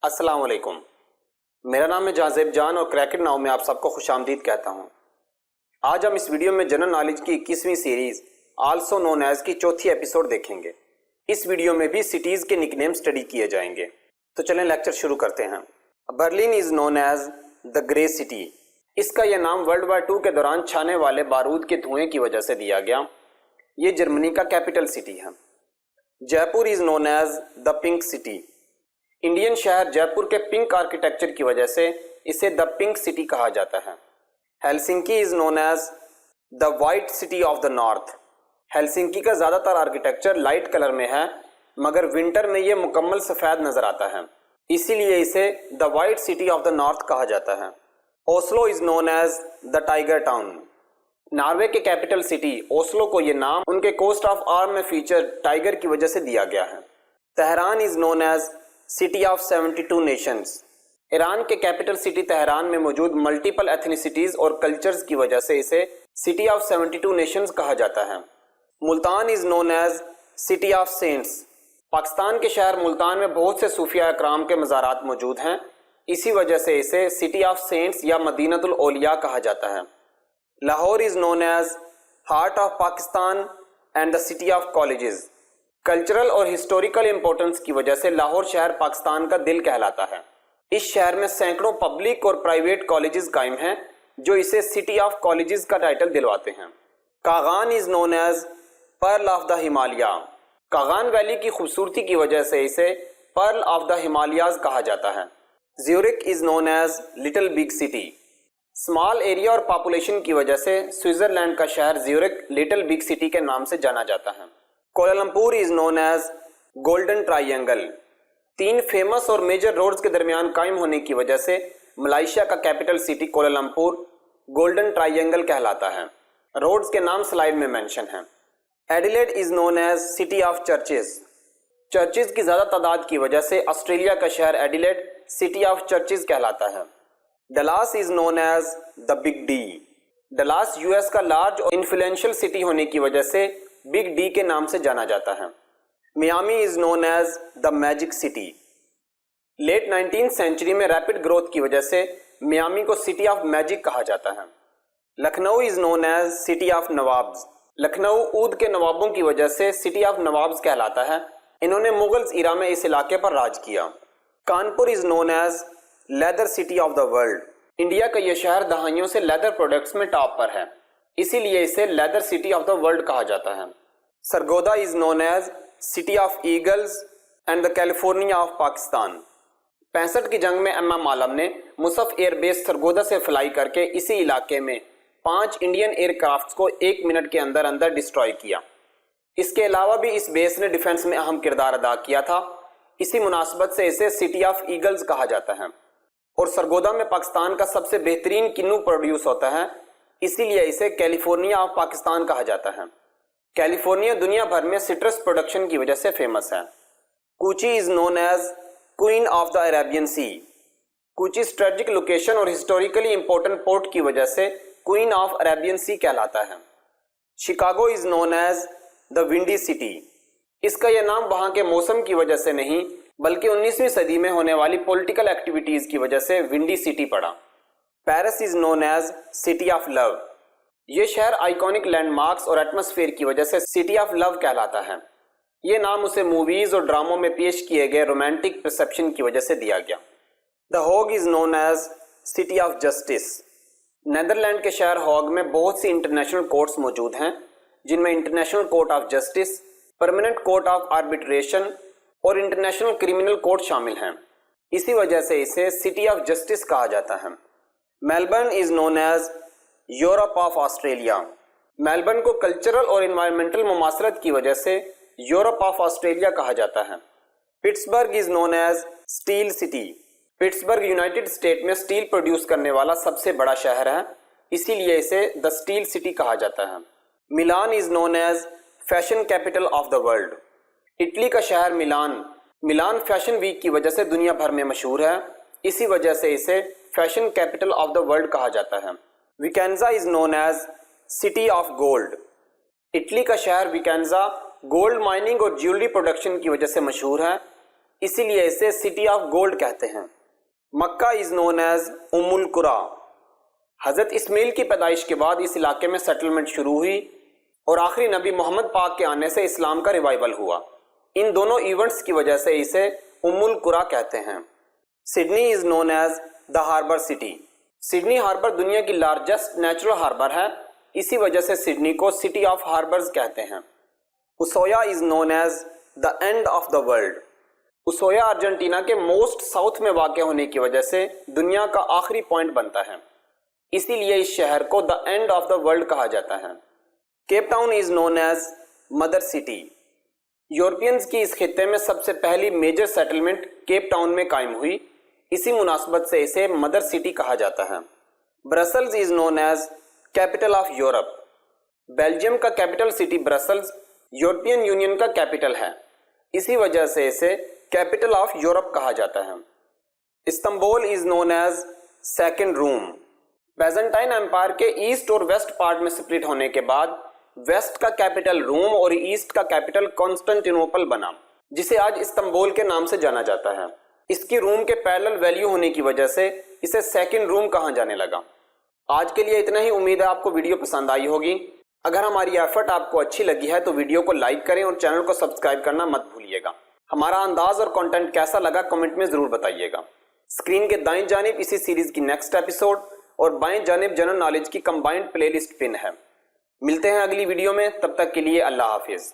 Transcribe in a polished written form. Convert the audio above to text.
السلام علیکم، میرا نام ہے جازیب جان اور کریکٹ ناؤ میں آپ سب کو خوش آمدید کہتا ہوں۔ آج ہم اس ویڈیو میں جنرل نالج کی 21ویں سیریز آلسو نون ایز کی چوتھی ایپیسوڈ دیکھیں گے۔ اس ویڈیو میں بھی سٹیز کے نک نیم اسٹڈی کیے جائیں گے۔ تو چلیں لیکچر شروع کرتے ہیں۔ Berlin is known as the grey city. اس کا یہ نام ورلڈ وار 2 کے دوران چھانے والے بارود کے دھوئیں کی وجہ سے دیا گیا۔ یہ جرمنی کا کیپٹل سٹی ہے۔ Jaipur is known as the pink city. Indian شہر جے پور کے پنک آرکیٹیکچر کی وجہ سے اسے دا پنک سٹی کہا جاتا ہے۔ Helsinki is known as the white city of the north. Helsinki کا زیادہ تر آرکیٹیکچر لائٹ کلر میں ہے، مگر ونٹر میں یہ مکمل سفید نظر آتا ہے، اسی لیے اسے the white city of the north کہا جاتا ہے۔ Oslo is known as the tiger town. Norway کے کیپٹل سٹی اوسلو کو یہ نام ان کے کوسٹ آف آرم میں فیچر ٹائیگر کی وجہ سے دیا گیا ہے۔ Tehran is known as city of 72 nations. Iran کے کیپٹل سٹی تہران میں موجود ملٹیپل ایتھنیسٹیز اور کلچرز کی وجہ سے اسے سٹی آف 72 نیشنز کہا جاتا ہے۔ Multan is known as city of saints. Pakistan کے شہر ملتان میں بہت سے صوفیہ اکرام کے مزارات موجود ہیں، اسی وجہ سے اسے سٹی آف سینٹس یا مدینۃ الاولیاء کہا جاتا ہے۔ Lahore is known as heart of Pakistan and the city of colleges. Cultural اور ہسٹوریکل امپورٹنس کی وجہ سے لاہور شہر پاکستان کا دل کہلاتا ہے۔ اس شہر میں سینکڑوں پبلک اور پرائیویٹ کالجز قائم ہیں جو اسے سٹی آف کالجز کا ٹائٹل دلواتے ہیں۔ Kaghan is known as pearl of the Himalaya. Kaghan valley کی خوبصورتی کی وجہ سے اسے پرل آف دا ہمالیاز کہا جاتا ہے۔ Zurich is known as little big city. Small area اور پاپولیشن کی وجہ سے سوئٹزرلینڈ کا شہر زیورک لٹل بگ سٹی کے نام سے جانا جاتا ہے۔ Kuala Lumpur is known as golden triangle. 3 famous اور میجر روڈز کے درمیان قائم ہونے کی وجہ سے ملائیشیا کا capital city Kuala Lumpur golden triangle کہلاتا ہے۔ روڈز کے نام سلائیڈ میں مینشن ہیں۔ Adelaide is known as city of churches. Churches کی زیادہ تعداد کی وجہ سے آسٹریلیا کا شہر ایڈیلیڈ سٹی آف چرچز کہلاتا ہے۔ Dallas is known as the big D. Dallas US ایس کا لارج اور انفلوئنشل سٹی ہونے کی وجہ سے بگ ڈی کے نام سے جانا جاتا ہے۔ Miami is known as the magic city. Late 19 century میں ریپڈ گروتھ کی وجہ سے میامی کو سٹی آف میجک کہا جاتا ہے۔ Lucknow is known as city of nawabs. Lucknow Awadh کے نوابوں کی وجہ سے سٹی آف نوابز کہلاتا ہے، انہوں نے مغلز ایرا میں اس علاقے پر راج کیا۔ Kanpur is known as leather city of the world. India کا یہ شہر دہائیوں سے لیدر پروڈکٹس میں ٹاپ پر ہے، اسی لیے اسے leather city of the world کہا جاتا ہے۔ Sargodha is known as city of eagles and the California of Pakistan. 65 کی جنگ میں ایم عالم نے مصعب ایئر بیس سرگودا سے فلائی کر کے اسی علاقے میں 5 انڈین ایئر کرافٹس کو 1 منٹ کے اندر اندر ڈسٹروائے کیا۔ اس کے علاوہ بھی اس بیس نے ڈیفنس میں اہم کردار ادا کیا تھا، اسی مناسبت سے اسے سٹی آف ایگلز کہا جاتا ہے۔ اور سرگودا میں پاکستان کا سب سے بہترین کنو پروڈیوس ہوتا ہے، اسی لیے اسے کیلیفورنیا آف پاکستان کہا جاتا ہے۔ کیلیفورنیا دنیا بھر میں سٹرس پروڈکشن کی وجہ سے فیمس ہے۔ Kochi is known as queen of the Arabian sea. Kochi strategic location اور ہسٹوریکلی امپورٹنٹ پورٹ کی وجہ سے کوئین آف عربین سی کہلاتا ہے۔ Chicago is known as the windy city. اس کا یہ نام وہاں کے موسم کی وجہ سے نہیں بلکہ 19ویں صدی میں ہونے والی پولیٹیکل ایکٹیویٹیز کی وجہ سے ونڈی سٹی پڑا۔ Paris is known as city of love. یہ شہر آئیکونک لینڈ مارکس اور ایٹماسفیئر کی وجہ سے سٹی آف لو کہلاتا ہے۔ یہ نام اسے موویز اور ڈراموں میں پیش کیے گئے رومانٹک پرسیپشن کی وجہ سے دیا گیا۔ The Hague is known as city of justice. Netherland کے شہر ہوگ میں بہت سی انٹرنیشنل کورٹس موجود ہیں، جن میں international court of justice, permanent court of arbitration اور انٹرنیشنل کرمنل کورٹ شامل ہیں، اسی وجہ سے اسے سٹی آف جسٹس کہا جاتا ہے۔ Melbourne is known as Europe of Australia. Melbourne کو کلچرل اور انوائرمنٹل مماثلت کی وجہ سے یورپ آف آسٹریلیا کہا جاتا ہے۔ Pittsburgh is known as steel city. Pittsburgh United State میں اسٹیل پروڈیوس کرنے والا سب سے بڑا شہر ہے، اسی لیے اسے دا اسٹیل سٹی کہا جاتا ہے۔ Milan is known as fashion capital of the world. Italy کا شہر ملان فیشن ویک کی وجہ سے دنیا بھر میں مشہور ہے، اسی وجہ سے اسے fashion capital of the world کہا جاتا ہے۔ Vicenza is known as city of gold. Italy کا شہر ویکینزا گولڈ مائننگ اور جیولری پروڈکشن کی وجہ سے مشہور ہے، اسی لیے اسے سٹی آف گولڈ کہتے ہیں۔ مکہ از نون ایز ام القری۔ حضرت اسماعیل کی پیدائش کے بعد اس علاقے میں سیٹلمنٹ شروع ہوئی اور آخری نبی محمد پاک کے آنے سے اسلام کا ریوائول ہوا۔ ان دونوں ایونٹس کی وجہ سے اسے ام القری کہتے ہیں۔ Sydney is known as the harbour city. Sydney harbour دنیا کی لارجسٹ نیچرل ہاربر ہے، اسی وجہ سے سڈنی کو سٹی آف ہاربرز کہتے ہیں۔ Ushuaia is known as the end of the world. Ushuaia Argentina کے موسٹ ساؤتھ میں واقع ہونے کی وجہ سے دنیا کا آخری پوائنٹ بنتا ہے، اسی لیے اس شہر کو the end of the world کہا جاتا ہے۔ Cape Town is known as mother city. Europeans کی اس خطے میں سب سے پہلی میجر سیٹلمنٹ کیپ ٹاؤن میں قائم ہوئی، اسی مناسبت سے اسے مدر سٹی کہا جاتا ہے۔ Brussels is known as capital of Europe. Belgium کا capital city Brussels European Union کا کیپٹل ہے، اسی وجہ سے اسے کیپٹل آف یورپ کہا جاتا ہے۔ استنبول از نون ایز سیکنڈ روم۔ بیزنٹائن امپائر کے ایسٹ اور ویسٹ پارٹ میں سپلٹ ہونے کے بعد ویسٹ کا کیپٹل روم اور ایسٹ کا کیپٹل کانسٹنٹینوپل بنا، جسے آج استنبول کے نام سے جانا جاتا ہے۔ اس کی روم کے پیرلل ویلیو ہونے کی وجہ سے اسے سیکنڈ روم کہا جانے لگا۔ آج کے لیے اتنا ہی، امید ہے آپ کو ویڈیو پسند آئی ہوگی۔ اگر ہماری ایفرٹ آپ کو اچھی لگی ہے تو ویڈیو کو لائک کریں اور چینل کو سبسکرائب کرنا مت بھولیے گا۔ ہمارا انداز اور کنٹینٹ کیسا لگا کمنٹ میں ضرور بتائیے گا۔ اسکرین کے دائیں جانب اسی سیریز کی نیکسٹ ایپیسوڈ اور بائیں جانب جنرل نالج کی کمبائنڈ پلے لسٹ پن ہے۔ ملتے ہیں اگلی ویڈیو میں، تب تک کے لیے اللہ حافظ۔